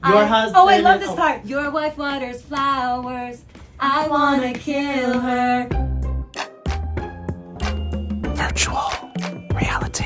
Your husband. Oh, I love this part. Your wife waters flowers. I wanna kill her. Virtual reality.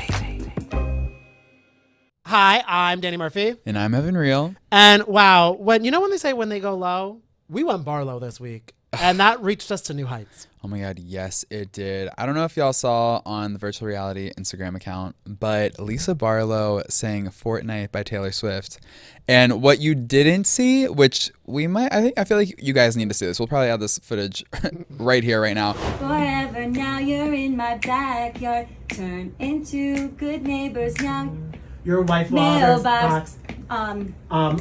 Hi, I'm Danny Murphy. And I'm Evan Real. And wow, when they say when they go low, we went Barlow this week. And that reached us to new heights. Oh my God, yes, it did. I don't know if y'all saw on the Virtual Reality Instagram account, but Lisa Barlow sang Fortnite by Taylor Swift. And what you didn't see, which I feel like you guys need to see this. We'll probably have this footage right here, right now. Forever now you're in my backyard. Turn into good neighbors now. Your wife waters Mailbox.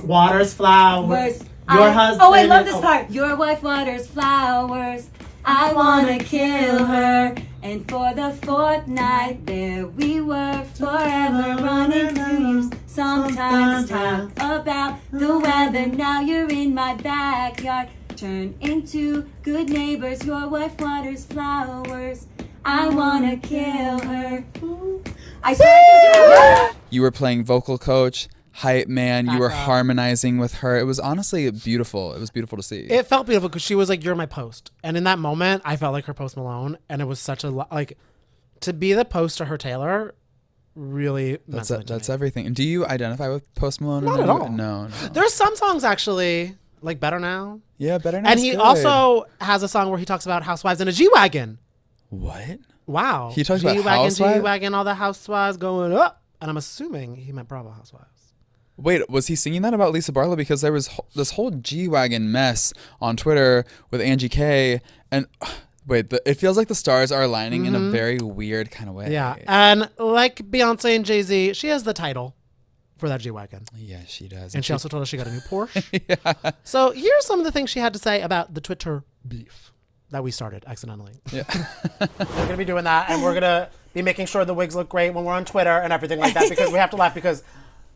waters flowers. Your husband. Oh, I love this part. Your wife waters flowers. I wanna kill her. And for the fourth night, there we were, forever running through you. Sometimes talk about the weather. Now you're in my backyard. Turn into good neighbors. Your wife waters flowers. I wanna kill her. I started. You were playing vocal coach, hype man. You were harmonizing with her. It was honestly beautiful. It was beautiful to see. It felt beautiful because she was like, "You're my post," and in that moment, I felt like her Post Malone, and it was such a like to be the post to her Taylor. Really, that's everything. Do you identify with Post Malone? Not at all. No. There's some songs actually like Better Now. Yeah, Better Now. And he also has a song where he talks about housewives in a G-Wagon. What? Wow. He talks about housewives? G-Wagon, all the housewives going up. And I'm assuming he meant Bravo Housewives. Wait, was he singing that about Lisa Barlow? Because there was this whole G-Wagon mess on Twitter with Angie K. And wait, it feels like the stars are aligning in a very weird kind of way. Yeah. And like Beyonce and Jay-Z, she has the title for that G-Wagon. Yeah, she does. And she also told us she got a new Porsche. Yeah. So here's some of the things she had to say about the Twitter beef that we started accidentally. Yeah. We're going to be doing that, and we're going to be making sure the wigs look great when we're on Twitter and everything like that, because we have to laugh, because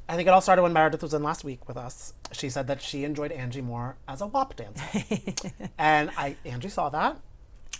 I think it all started when Meredith was in last week with us. She said that she enjoyed Angie more as a WAP dancer. And Angie saw that.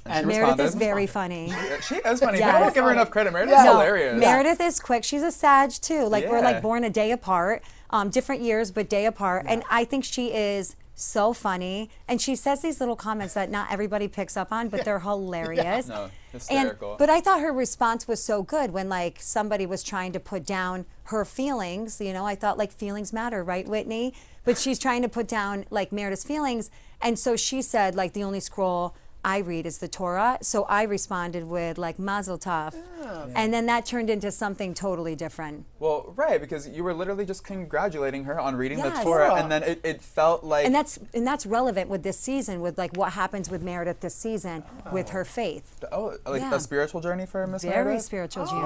And Meredith is very funny. She is funny. Yes. I don't give her enough credit. Meredith is hilarious. Meredith is quick. She's a Sag too. We're like born a day apart, different years, but day apart. Yeah. And I think she is so funny. And she says these little comments that not everybody picks up on, but they're hilarious. Yeah. No, hysterical. But I thought her response was so good when somebody was trying to put down her feelings. I thought feelings matter, right, Whitney? But she's trying to put down Meredith's feelings. And so she said the only scroll I read is the Torah. So I responded with Mazel Tov. Yeah. And then that turned into something totally different. Well, right, because you were literally just congratulating her on reading the Torah, and then it felt like... And that's relevant with this season, with what happens with Meredith this season with her faith. Oh, a spiritual journey for Miss Meredith? Very spiritual journey,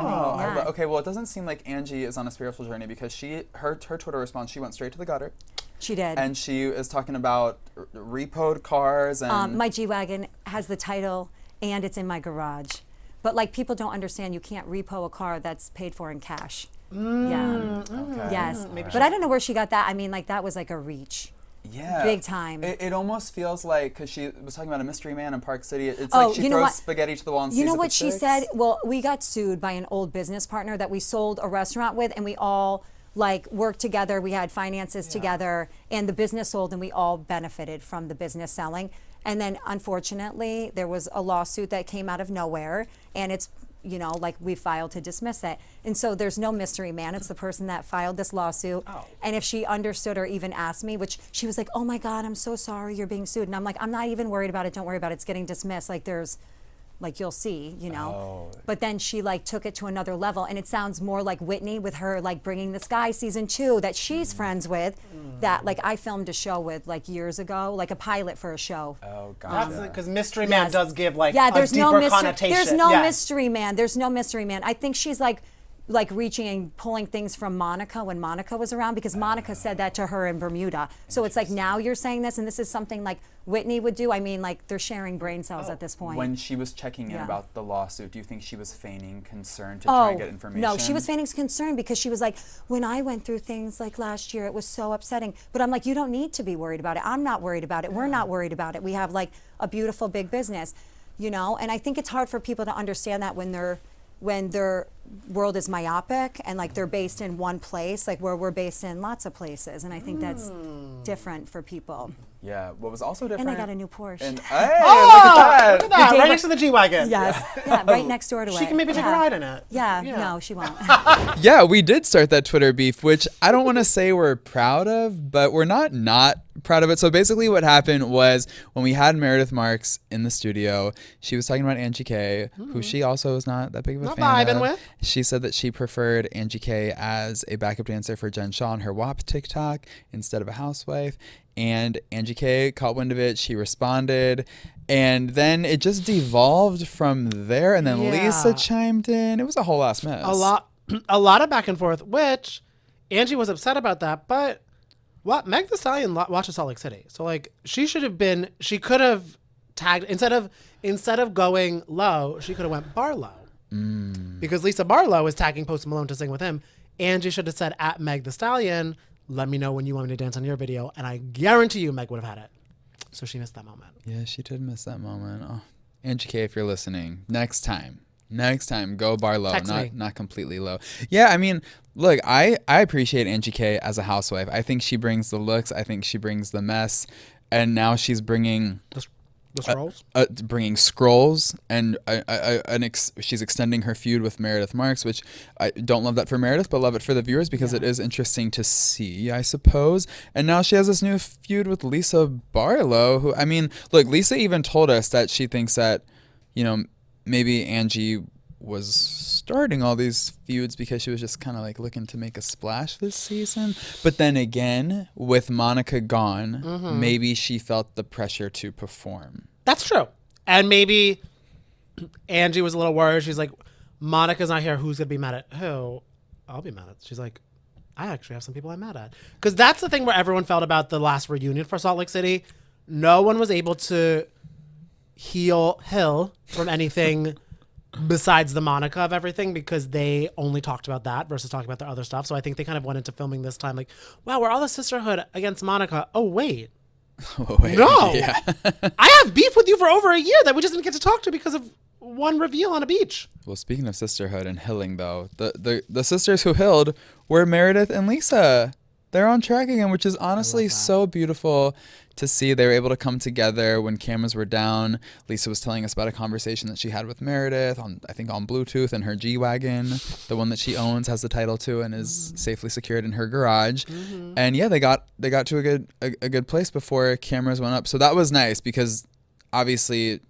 Okay, well, it doesn't seem like Angie is on a spiritual journey, because her Twitter response, she went straight to the gutter. She did. And she is talking about repoed cars and... my G-Wagon has the title, and it's in my garage. But people don't understand, you can't repo a car that's paid for in cash. Yeah. Okay. Yes. But I don't know where she got that. I mean, that was a reach. Yeah. Big time. It almost feels like, because she was talking about a mystery man in Park City, it's like she throws spaghetti to the wall and sees You know if what it she sticks. said? Well, we got sued by an old business partner that we sold a restaurant with, and we all worked together. We had finances together, and the business sold, and we all benefited from the business selling. And then, unfortunately, there was a lawsuit that came out of nowhere, and it's, we filed to dismiss it. And so there's no mystery man. It's the person that filed this lawsuit. Oh. And if she understood or even asked me, which she was like, "Oh my God, I'm so sorry you're being sued." And I'm like, "I'm not even worried about it. Don't worry about it. It's getting dismissed. There's you'll see, Oh. But then she took it to another level, and it sounds more like Whitney with her Bringing the Sky season 2 that she's friends with, that I filmed a show with years ago, a pilot for a show. Oh, gotcha. Because Mystery Man does give there's a deeper connotation. There's no mystery man. There's no mystery man. I think she's reaching and pulling things from Monica when Monica was around, because Monica said that to her in Bermuda. So it's now you're saying this, and this is something Whitney would do. I mean, they're sharing brain cells at this point. When she was checking in about the lawsuit, do you think she was feigning concern to try and get information? No, she was feigning concern because she was like, when I went through things last year, it was so upsetting. But I'm like, you don't need to be worried about it. I'm not worried about it. We're not worried about it. We have a beautiful big business, And I think it's hard for people to understand that when their world is myopic and they're based in one place, where we're based in lots of places. And I think that's different for people. Yeah, what was also And different. I got a new Porsche. And hey, look at Look that. at that, right next to the G-Wagon. Yes. Yeah, right next door to it. She can maybe take a ride in it. Yeah, no, she won't. Yeah, we did start that Twitter beef, which I don't want to say we're proud of, but we're not proud of it. So basically what happened was when we had Meredith Marks in the studio, she was talking about Angie K, who she also is not that big of a Not fan vibing of. with. She said that she preferred Angie K as a backup dancer for Jen Shaw on her WAP TikTok instead of a housewife. And Angie K caught wind of it. She responded. And then it just devolved from there. And then Yeah. Lisa chimed in. It was a whole ass mess. A lot of back and forth, which Angie was upset about that. But what Meg Thee Stallion watches Salt Lake City, so like she could have tagged instead of going low, she could have went Barlow because Lisa Barlow is tagging Post Malone to sing with him. Angie should have said at Meg Thee Stallion, let me know when you want me to dance on your video, and I guarantee you Meg would have had it. So she missed that moment. Yeah, she did miss that moment. Oh, Angie K, if you're listening, next time, go bar low, Text me. not completely low. Yeah, I mean, look, I appreciate Angie K as a housewife. I think she brings the looks. I think she brings the mess, and now she's bringing The scrolls. bringing scrolls, and she's extending her feud with Meredith Marks, which I don't love that for Meredith, but love it for the viewers because it is interesting to see, I suppose. And now she has this new feud with Lisa Barlow, who, I mean, look, Lisa even told us that she thinks that, you know, maybe Angie was starting all these feuds because she was just kind of like looking to make a splash this season. But then again, with Monica gone, maybe she felt the pressure to perform. That's true. And maybe Angie was a little worried. She's like, Monica's not here. Who's going to be mad at who? I'll be mad at. She's like, I actually have some people I'm mad at. Because that's the thing where everyone felt about the last reunion for Salt Lake City. No one was able to heal Hill from anything besides the Monica of everything because they only talked about that versus talking about their other stuff. So I think they kind of went into filming this time like, wow, we're all the sisterhood against Monica. Oh, wait. Oh, wait. No. Yeah. I have beef with you for over a year that we just didn't get to talk to because of one reveal on a beach. Well, speaking of sisterhood and hilling, though, the sisters who hilled were Meredith and Lisa. They're on track again, which is honestly so beautiful to see. They were able to come together when cameras were down. Lisa was telling us about a conversation that she had with Meredith on Bluetooth, and her G-Wagon, the one that she owns, has the title to and is safely secured in her garage. And yeah, they got to a good place before cameras went up. So that was nice because obviously,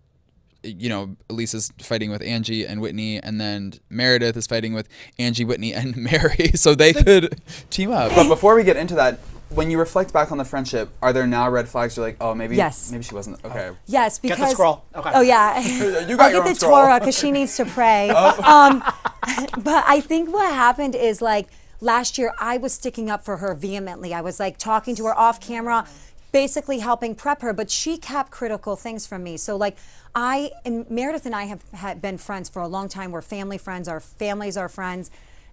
you know, Lisa's fighting with Angie and Whitney, and then Meredith is fighting with Angie, Whitney, and Mary, so they could team up. But before we get into that, when you reflect back on the friendship, are there now red flags? You're like, oh, maybe she wasn't okay. Yes, because Get the scroll. Okay. Oh yeah, You got I'll your get own the scroll. Torah because she needs to pray. But I think what happened is like last year I was sticking up for her vehemently. I was like talking to her off camera, basically helping prep her, but she kept critical things from me. So like Meredith and I have been friends for a long time. We're family friends. Our families are friends.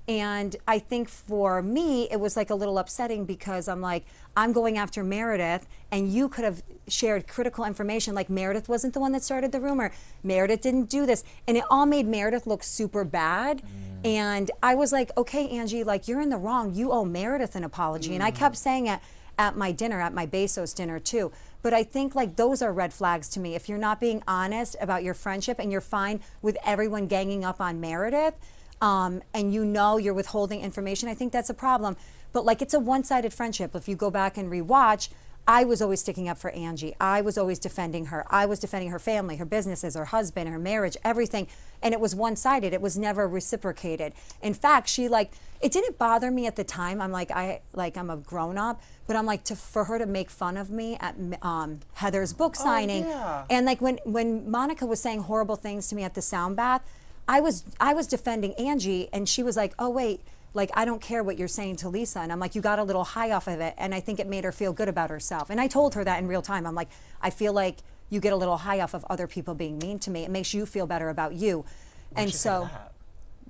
And I think for me, it was like a little upsetting because I'm like, I'm going after Meredith and you could have shared critical information. Like Meredith wasn't the one that started the rumor. Meredith didn't do this. And it all made Meredith look super bad. And I was like, okay, Angie, like you're in the wrong. You owe Meredith an apology. And I kept saying it at my dinner, at my Bezos dinner too. But I think like those are red flags to me. If you're not being honest about your friendship and you're fine with everyone ganging up on Meredith, and you know you're withholding information, I think that's a problem. But like it's a one-sided friendship. If you go back and rewatch, I was always sticking up for Angie. I was always defending her. I was defending her family, her businesses, her husband, her marriage, everything. And it was one-sided. It was never reciprocated. In fact, it didn't bother me at the time. I'm like, I'm a grown-up, but I'm like, for her to make fun of me at Heather's book signing. Yeah. And like when Monica was saying horrible things to me at the sound bath, I was defending Angie, and she was like, oh wait, like I don't care what you're saying to Lisa. And I'm like, you got a little high off of it. And I think it made her feel good about herself. And I told her that in real time. I'm like, I feel like you get a little high off of other people being mean to me. It makes you feel better about you. And so,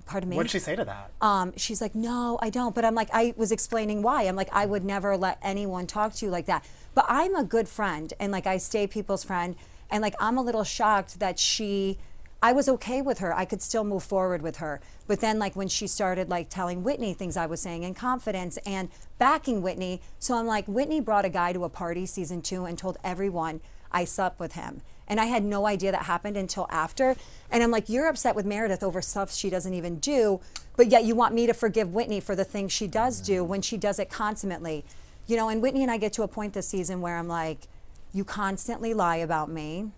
pardon me? What did she say to that? She's like, no, I don't. But I'm like, I was explaining why. I'm like, I would never let anyone talk to you like that. But I'm a good friend, and like I stay people's friend. And like, I'm a little shocked that she I was okay with her. I could still move forward with her. But then like when she started like telling Whitney things I was saying in confidence and backing Whitney. So I'm like, Whitney brought a guy to a party season 2 and told everyone I slept with him. And I had no idea that happened until after. And I'm like, you're upset with Meredith over stuff she doesn't even do, but yet you want me to forgive Whitney for the things she does do when she does it consummately. You know, and Whitney and I get to a point this season where I'm like, you constantly lie about me.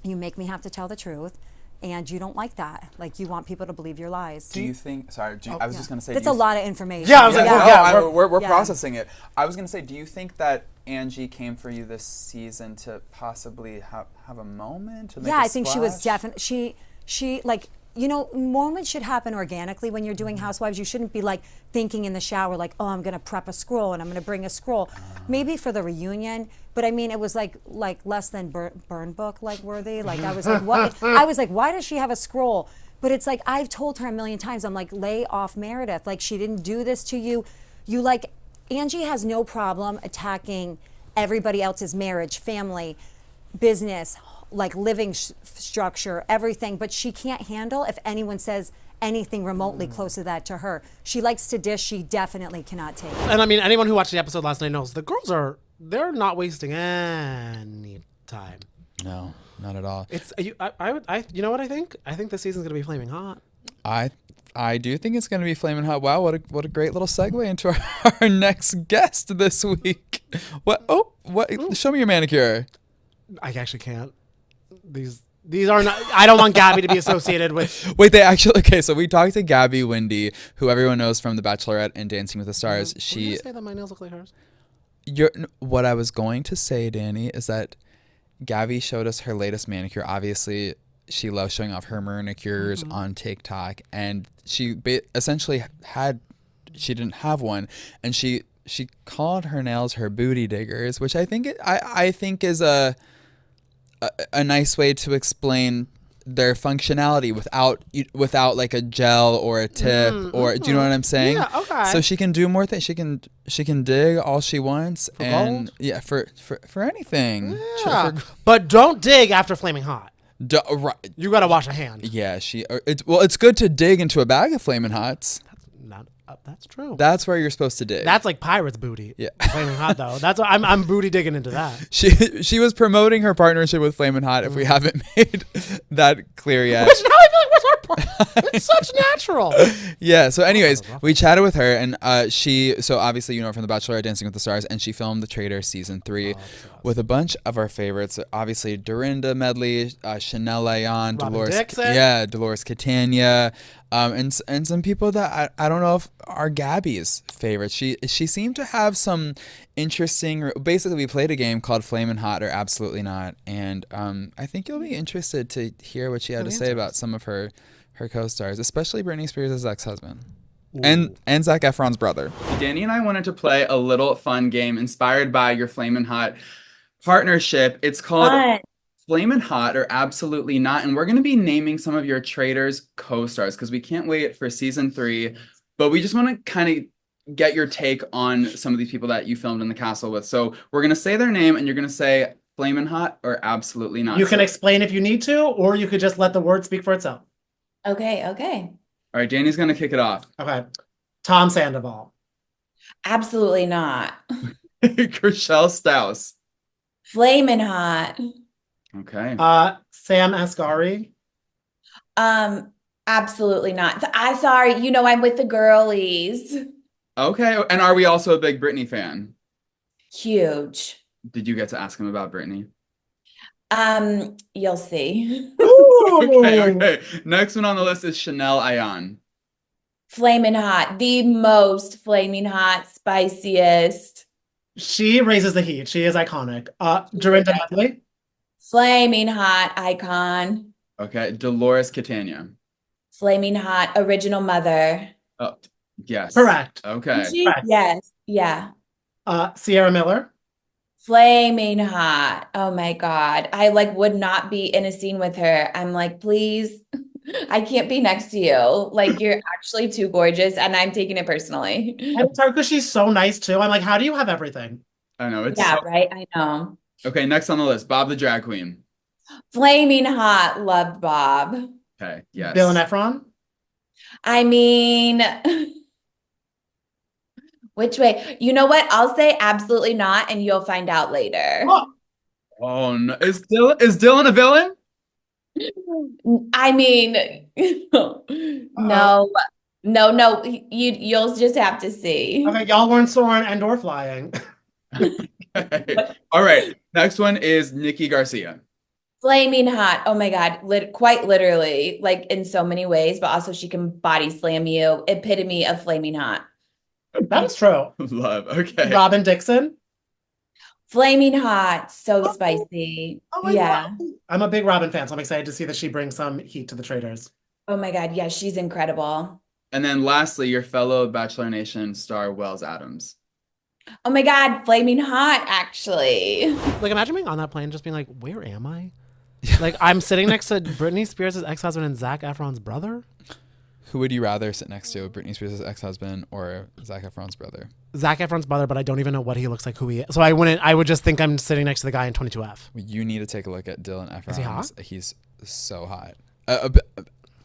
You make me have to tell the truth. And you don't like that. Like, you want people to believe your lies. Do you think, sorry, I was just going to say. That's a lot of information. Yeah, I was like, we're processing it. I was going to say, do you think that Angie came for you this season to possibly have a moment? To make Yeah, a I think she was splash? definitely, she like, you know, moments should happen organically when you're doing Housewives. You shouldn't be like thinking in the shower, like, oh, I'm going to prep a scroll and I'm going to bring a scroll. Maybe for the reunion, but I mean, it was like less than burn book like worthy. Like I was like, what? I was like, why does she have a scroll? But it's like, I've told her a million times, I'm like, lay off Meredith. Like she didn't do this to you. You like, Angie has no problem attacking everybody else's marriage, family, business, like living structure, everything, but she can't handle if anyone says anything remotely close to that to her. She likes to dish, she definitely cannot take it. And I mean, anyone who watched the episode last night knows the girls they're not wasting any time. No, not at all. It's you know what I think? I think this season's gonna be flaming hot. I do think it's going to be flaming hot. Wow, what a great little segue into our next guest this week. What? Oh, what? Ooh. Show me your manicure. I actually can't. These are not. I don't want Gabby to be associated with. Wait, they actually. Okay, so we talked to Gabby Windey, who everyone knows from The Bachelorette and Dancing with the Stars. Did you say that my nails look like hers? What I was going to say, Danny, is that Gabby showed us her latest manicure. Obviously, she loves showing off her manicures on TikTok, and she essentially she didn't have one, and she called her nails her booty diggers, which I think is a nice way to explain their functionality without like a gel or a tip or do you know what I'm saying? Yeah, okay. So she can do more things. She can dig all she wants for and gold? Yeah, for anything. Yeah. But don't dig after flaming hot. Right. You gotta wash a hand. Yeah, it's good to dig into a bag of Flamin' Hots. That's true. That's where you're supposed to dig. That's like pirate's booty. Yeah. Flaming hot though. That's what I'm booty digging into that. She was promoting her partnership with Flamin' Hot. If we haven't made that clear yet. Which now I feel like was our part. It's such natural. Yeah. So, anyways, we chatted with her, and so obviously you know her from The Bachelorette, Dancing with the Stars, and she filmed the Traitors season 3 with a bunch of our favorites. Obviously, Dorinda Medley, Chanel Ayan, Dolores Catania, and some people that I don't know if are Gabby's favorites. She seemed to have some interesting. Basically, we played a game called Flamin' Hot or Absolutely Not, and I think you'll be interested to hear what she had to say about some of her co-stars, especially Britney Spears' ex-husband. And Zac Efron's brother. Danny and I wanted to play a little fun game inspired by your Flamin' Hot partnership. It's called Flamin' Hot or Absolutely Not. And we're going to be naming some of your Traitors co-stars because we can't wait for season 3. But we just want to kind of get your take on some of these people that you filmed in the castle with. So we're going to say their name and you're going to say Flamin' Hot or Absolutely Not. You can explain if you need to, or you could just let the word speak for itself. Okay. All right, Danny's going to kick it off. Okay. Tom Sandoval. Absolutely not. Chriselle Staus. Flamin' hot. Okay. Sam Asghari. Absolutely not. Sorry, I'm with the girlies. Okay, and are we also a big Britney fan? Huge. Did you get to ask him about Britney? You'll see. Okay. Next one on the list is Chanel Ayan. Flamin' hot. The most flaming hot, spiciest. She raises the heat. She is iconic. Dorinda Medley. Flaming hot icon. Okay. Dolores Catania. Flaming hot original mother. Oh, yes. Correct. Okay. Correct. Yes. Yeah. Sierra Miller. Flaming hot. Oh my God. I would not be in a scene with her. I'm like, please, I can't be next to you. Like, you're actually too gorgeous and I'm taking it personally. I'm sorry because she's so nice too. I'm like, how do you have everything? I know. Right? I know. Okay, next on the list, Bob the Drag Queen. Flaming hot, loved Bob. Okay, yes. Dylan Efron? I mean, which way? You know what? I'll say absolutely not, and you'll find out later. Oh no, is Dylan a villain? I mean, no, no. You'll just have to see. Okay, y'all weren't soaring and/or flying. All right, next one is Nikki Garcia. Flaming hot. Oh my God. Quite literally, like in so many ways, but also she can body slam you. Epitome of flaming hot. That is true. Love. Okay. Robin Dixon? Flaming hot. So spicy. Oh my Yeah. God. I'm a big Robin fan, so I'm excited to see that she brings some heat to the Traitors. Oh my God. Yeah, she's incredible. And then lastly, your fellow Bachelor Nation star, Wells Adams. Oh my God. Flaming hot, actually. Like, imagine being on that plane just being like, where am I? Like, I'm sitting next to Britney Spears' ex-husband and Zac Efron's brother? Who would you rather sit next to, Britney Spears' ex-husband or Zac Efron's brother? Zac Efron's brother, but I don't even know what he looks like, who he is. So I would just think I'm sitting next to the guy in 22F. You need to take a look at Dylan Efron. Is he hot? He's so hot.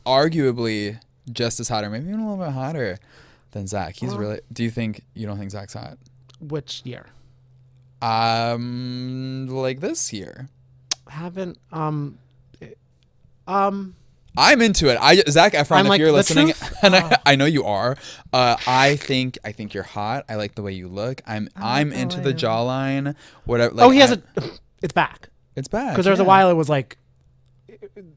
Arguably just as hot, or maybe even a little bit hotter than Zac. He's really. You don't think Zac's hot? Which year? Like this year. Haven't I'm into it. Zac Efron, I'm if like, you're the listening, truth? and I know you are. I think you're hot. I like the way you look. I'm into the jawline. Whatever. Like, he has it's back. It's back. Because there was a while it was like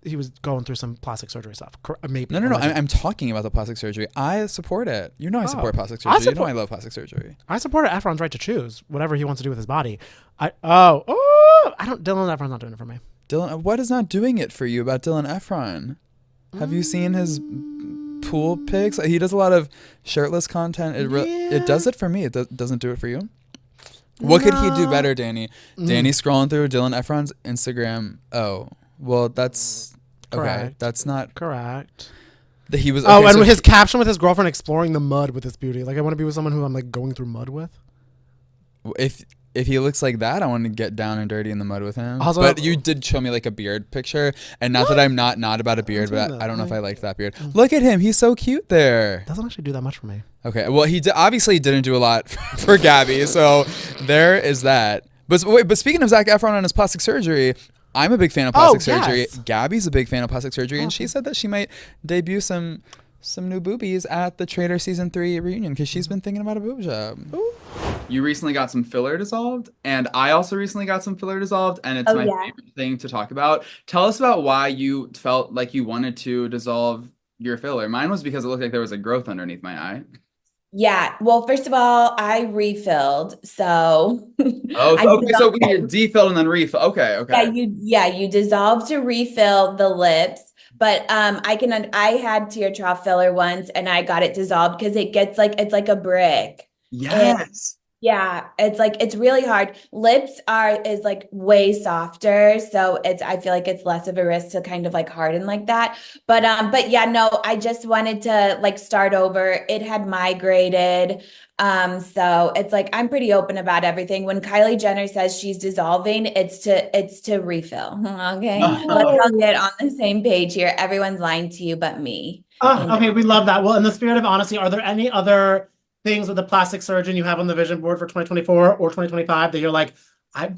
he was going through some plastic surgery stuff. Maybe. No. I'm talking about the plastic surgery. I support it. You know I support plastic surgery. You know I love plastic surgery. I support Efron's right to choose whatever he wants to do with his body. Dylan Efron's not doing it for me. Dylan, what is not doing it for you about Dylan Efron? Have you seen his pool pics? He does a lot of shirtless content. It does it for me. It doesn't do it for you. What could he do better, Danny? Danny scrolling through Dylan Efron's Instagram. Oh, well, that's correct. Okay. That's not correct. He was. Okay, and his caption with his girlfriend exploring the mud with his beauty. Like, I want to be with someone who I'm like going through mud with. If he looks like that, I want to get down and dirty in the mud with him. Also, but you did show me like a beard picture, and not that I'm not about a beard, but I don't know if I liked that beard. Look at him; he's so cute there. Doesn't actually do that much for me. Okay, well he obviously didn't do a lot for Gabby, so there is that. But speaking of Zac Efron and his plastic surgery, I'm a big fan of plastic surgery. Yes. Gabby's a big fan of plastic surgery, and she said that she might debut some new boobies at the Traitors season 3 reunion because she's been thinking about a boob job. Ooh. You recently got some filler dissolved, and I also recently got some filler dissolved, and it's my favorite thing to talk about. Tell us about why you felt like you wanted to dissolve your filler. Mine was because it looked like there was a growth underneath my eye. Yeah. Well, first of all, I refilled. So okay. So you defilled and then refill. Okay. You dissolve to refill the lips. But I had tear trough filler once and I got it dissolved because it's like a brick. Yes. Yeah, it's really hard. Lips is like way softer, so I feel like it's less of a risk to kind of like harden like that. But yeah, no, I just wanted to like start over. It had migrated. So it's like I'm pretty open about everything. When Kylie Jenner says she's dissolving, it's to refill. Okay. Let's all get on the same page here. Everyone's lying to you but me. Okay, we love that. Well, in the spirit of honesty, are there any other things with the plastic surgeon you have on the vision board for 2024 or 2025 that you're like, I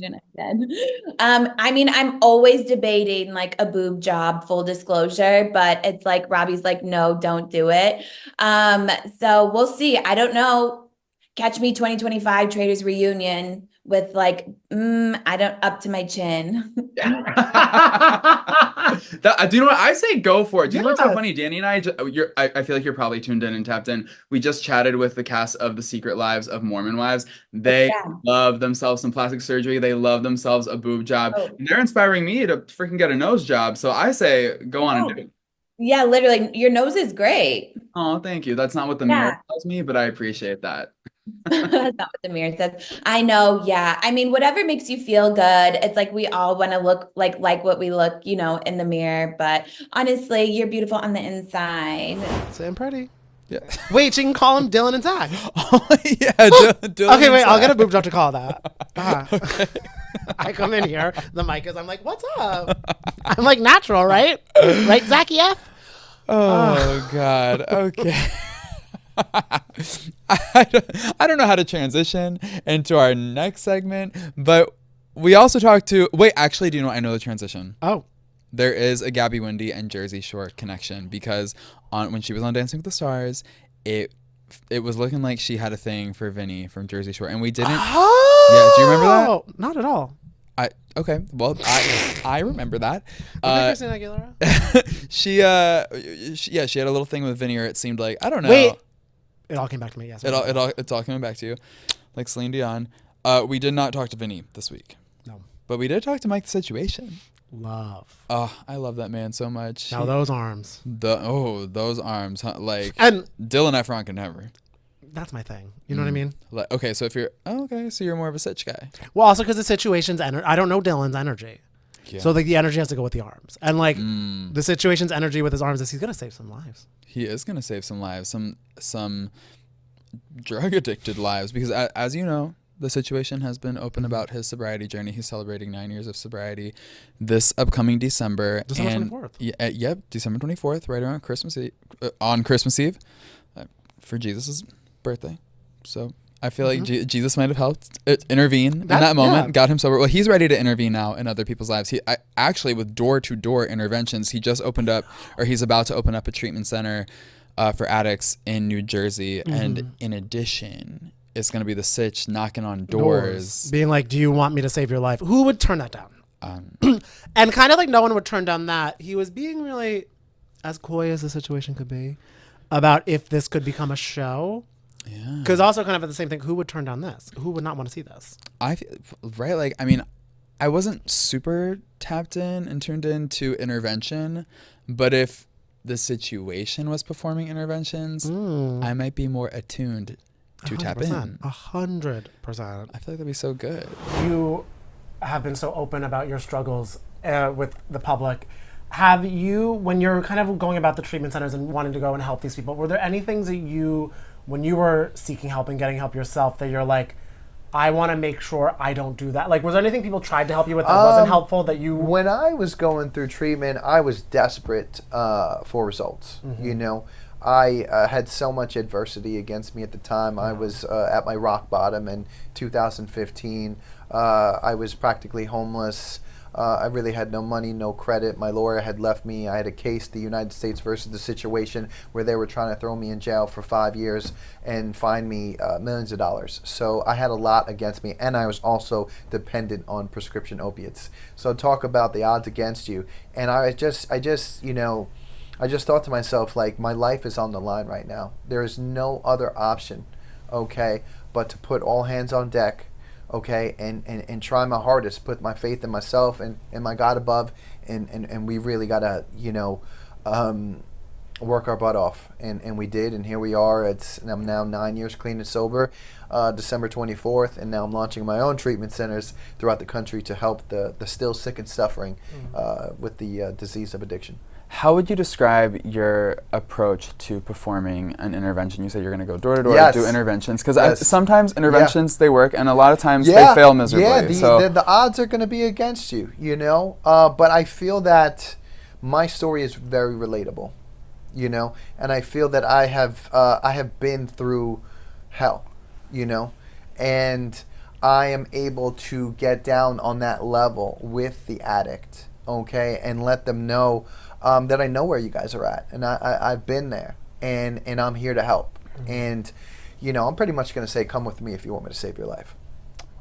mean, I'm always debating like a boob job, full disclosure, but it's like Robbie's like, no, don't do it. So we'll see. I don't know. Catch me 2025 Traitors reunion with like, up to my chin. Do you know what I say? Go for it. Do you know what's so funny? Danny and I feel like you're probably tuned in and tapped in. We just chatted with the cast of The Secret Lives of Mormon Wives. They love themselves some plastic surgery. They love themselves a boob job. And they're inspiring me to freaking get a nose job. So I say, go on and do it. Yeah, literally. Your nose is great. Oh, thank you. That's not what the mirror tells me, but I appreciate that. That's not what the mirror says. I know. Yeah. I mean, whatever makes you feel good. It's like we all want to look like what we look, in the mirror. But honestly, you're beautiful on the inside. Sam pretty. Yeah. Wait, you can call him Dylan and Zac. Oh, yeah. Dylan okay, wait. I'll get a boob job to call that. Okay. I come in here, the mic is, I'm like, what's up? I'm like natural, right? Right, Zachy F? Oh, God. Okay. I don't know how to transition into our next segment, but we also talked to... Wait, actually, do you know what? I know the transition. Oh. There is a Gabby Windey and Jersey Shore connection because when she was on Dancing with the Stars, it was looking like she had a thing for Vinny from Jersey Shore, and we didn't... Oh! Yeah, do you remember that? Not at all. Okay, well, I remember that. Christina Aguilera? She had a little thing with Vinny, or it seemed like, I don't know. Wait. It all came back to me, yes. It's all coming back to you, like Celine Dion. We did not talk to Vinny this week. No. But we did talk to Mike the Situation. Love. Oh, I love that man so much. Now those arms. Those arms, huh? Like, and Dylan Efron can never. That's my thing. You know what I mean? Like, okay, so so you're more of a sitch guy. Well, also because the situation's I don't know Dylan's energy. Yeah. So like the energy has to go with the arms. And like the situation's energy with his arms is he's gonna save some lives. He is gonna save some lives, some drug addicted lives, because as you know, the situation has been open about his sobriety journey. He's celebrating 9 years of sobriety this upcoming December. December 24th. Yep, December 24th, right around Christmas Eve, on Christmas Eve, for Jesus' birthday. So I feel like Jesus might have helped intervene in that moment, got him sober. Well, he's ready to intervene now in other people's lives. Actually, with door-to-door interventions, he's about to open up a treatment center for addicts in New Jersey. And in addition, it's going to be the sitch knocking on doors. Being like, do you want me to save your life? Who would turn that down? And kind of like no one would turn down that. He was being really, as coy as the situation could be, about if this could become a show. Yeah. Because also kind of at the same thing, who would turn down this? Who would not want to see this? Right? Like, I mean, I wasn't super tapped in and tuned into intervention, but if the situation was performing interventions, I might be more attuned to tap in. 100%. I feel like that'd be so good. You have been so open about your struggles with the public. Have you, when you're kind of going about the treatment centers and wanting to go and help these people, were there any things that you, when you were seeking help and getting help yourself, that you're like, I want to make sure I don't do that? Like, was there anything people tried to help you with that wasn't helpful that you... When I was going through treatment, I was desperate for results, you know? I had so much adversity against me at the time. I was at my rock bottom in 2015. I was practically homeless. I really had no money, no credit. My lawyer had left me. I had a case, the United States versus the Situation, where they were trying to throw me in jail for 5 years and fine me millions of dollars. So I had a lot against me, and I was also dependent on prescription opiates. So talk about the odds against you. And I just thought to myself, like, my life is on the line right now. There is no other option, okay, but to put all hands on deck, okay, and try my hardest, put my faith in myself and my God above, and we really got to, work our butt off. And we did, and here we are. I'm now 9 years clean and sober, December 24th, and now I'm launching my own treatment centers throughout the country to help the still sick and suffering with the disease of addiction. How would you describe your approach to performing an intervention? You said you're going to go door to door, do interventions, because sometimes interventions they work, and a lot of times they fail miserably. Yeah, the odds are going to be against you, But I feel that my story is very relatable, and I feel that I have been through hell, and I am able to get down on that level with the addict, okay, and let them know that I know where you guys are at, and I've been there, and I'm here to help. And, I'm pretty much going to say, come with me if you want me to save your life.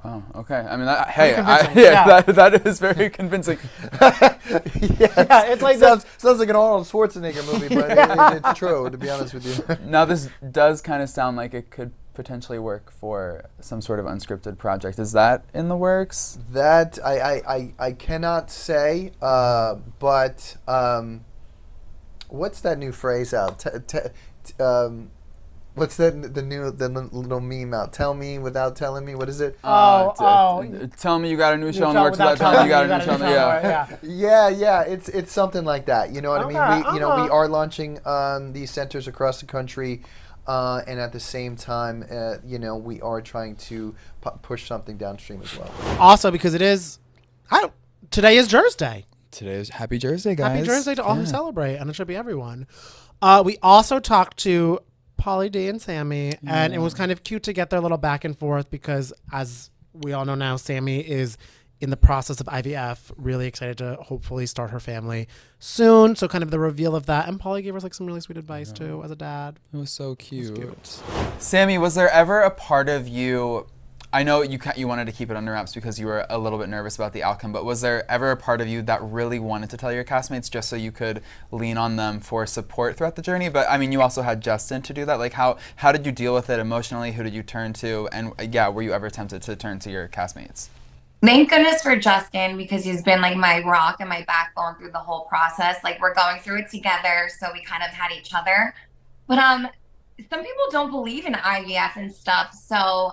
Oh, okay. I mean, that is very convincing. It's like sounds like an Arnold Schwarzenegger movie, but it's true, to be honest with you. Now, this does kind of sound like it could potentially work for some sort of unscripted project. Is that in the works? That I cannot say, but what's that new phrase out? What's the little meme out? Tell me without telling me. What is it? Tell me you got a new show in the works without telling me you got a new show. Yeah. It's something like that. You know what I mean? We are launching these centers across the country. and at the same time, you know, we are trying to push something downstream as well. Also, because it is, today is Jersey Day. Today is Happy Jersey Day, guys. Happy Jersey Day to all who celebrate, and it should be everyone. We also talked to Pauly D and Sammi, and it was kind of cute to get their little back and forth because, as we all know now, Sammi is in the process of IVF, really excited to hopefully start her family soon. So kind of the reveal of that. And Pauly gave us like some really sweet advice too as a dad. It was so cute. Sammi, was there ever a part of you, I know you wanted to keep it under wraps because you were a little bit nervous about the outcome, but was there ever a part of you that really wanted to tell your castmates just so you could lean on them for support throughout the journey? But I mean, you also had Justin to do that. Like how did you deal with it emotionally? Who did you turn to? And yeah, were you ever tempted to turn to your castmates? Thank goodness for Justin, because he's been like my rock and my backbone through the whole process. Like we're going through it together, so we kind of had each other. But some people don't believe in IVF and stuff, so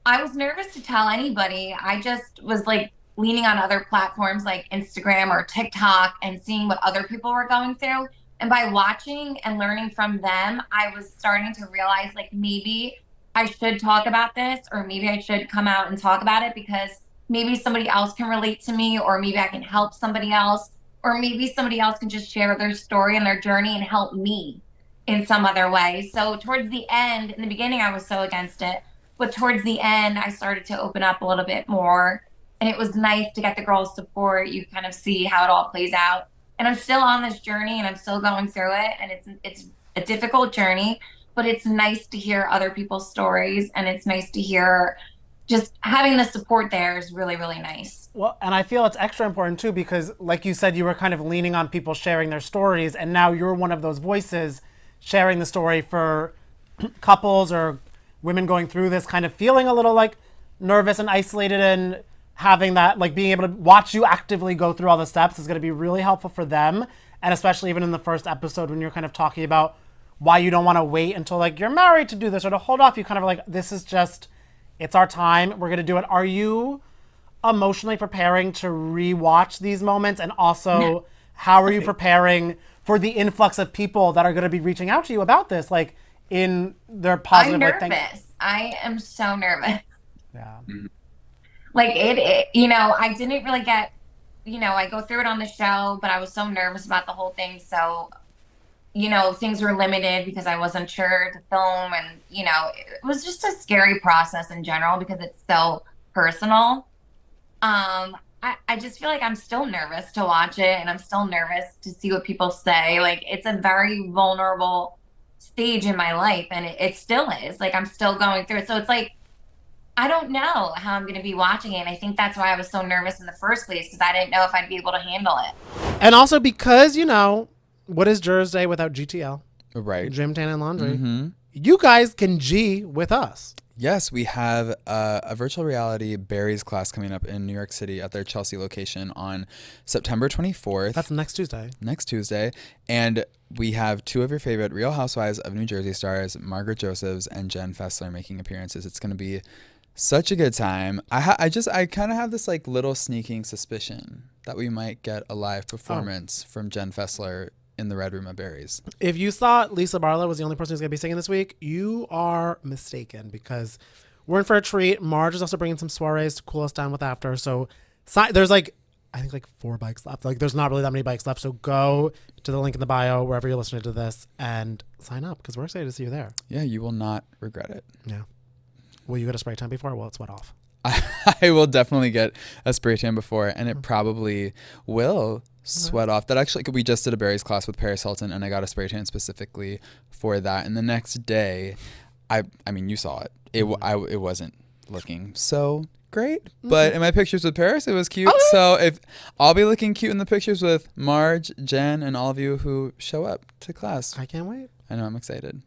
I was nervous to tell anybody. I just was like leaning on other platforms like Instagram or TikTok and seeing what other people were going through. And by watching and learning from them, I was starting to realize like maybe I should talk about this, or maybe I should come out and talk about it because maybe somebody else can relate to me, or maybe I can help somebody else, or maybe somebody else can just share their story and their journey and help me in some other way. So towards the end, in the beginning, I was so against it, but towards the end, I started to open up a little bit more, and it was nice to get the girls' support. You kind of see how it all plays out, and I'm still on this journey, and I'm still going through it, and it's a difficult journey, but it's nice to hear other people's stories, and it's nice to hear just having the support there is really, really nice. Well, and I feel it's extra important too because, like you said, you were kind of leaning on people sharing their stories, and now you're one of those voices sharing the story for couples or women going through this, kind of feeling a little like nervous and isolated, and having that, like being able to watch you actively go through all the steps is going to be really helpful for them. And especially even in the first episode when you're kind of talking about why you don't want to wait until like you're married to do this or to hold off, you kind of like, this is just, it's our time. We're going to do it. Are you emotionally preparing to rewatch these moments? And also, how are you preparing for the influx of people that are going to be reaching out to you about this? Like in their positive, I'm nervous. I am so nervous. Yeah. Like it, you know, I didn't really get, you know, I go through it on the show, but I was so nervous about the whole thing. So, you know, things were limited because I wasn't sure to film, and, you know, it was just a scary process in general because it's so personal. I just feel like I'm still nervous to watch it, and I'm still nervous to see what people say. Like, it's a very vulnerable stage in my life, and it still is. Like, I'm still going through it. So it's like, I don't know how I'm going to be watching it. And I think that's why I was so nervous in the first place, because I didn't know if I'd be able to handle it. And also because, you know, what is Jersey Day without GTL? Right. Gym, tan, and laundry. Mm-hmm. You guys can G with us. Yes, we have a virtual reality berries class coming up in New York City at their Chelsea location on September 24th. That's next Tuesday. Next Tuesday. And we have two of your favorite Real Housewives of New Jersey stars, Margaret Josephs and Jen Fessler, making appearances. It's going to be such a good time. I kind of have this like little sneaking suspicion that we might get a live performance from Jen Fessler in the Red Room at Barry's. If you thought Lisa Barlow was the only person who's going to be singing this week, you are mistaken, because we're in for a treat. Marge is also bringing some soirees to cool us down with after. So there's like, I think like 4 bikes left. Like there's not really that many bikes left. So go to the link in the bio, wherever you're listening to this, and sign up, because we're excited to see you there. Yeah, you will not regret it. Yeah. Will you get a spray tan before? Will it sweat off? I will definitely get a spray tan before, and it probably will sweat off. That actually, we just did a berries class with Paris Hilton, and I got a spray tan specifically for that. And the next day, I mean, you saw it. It wasn't looking so great, but in my pictures with Paris, it was cute. Oh. So if I'll be looking cute in the pictures with Marge, Jen, and all of you who show up to class. I can't wait. I know, I'm excited.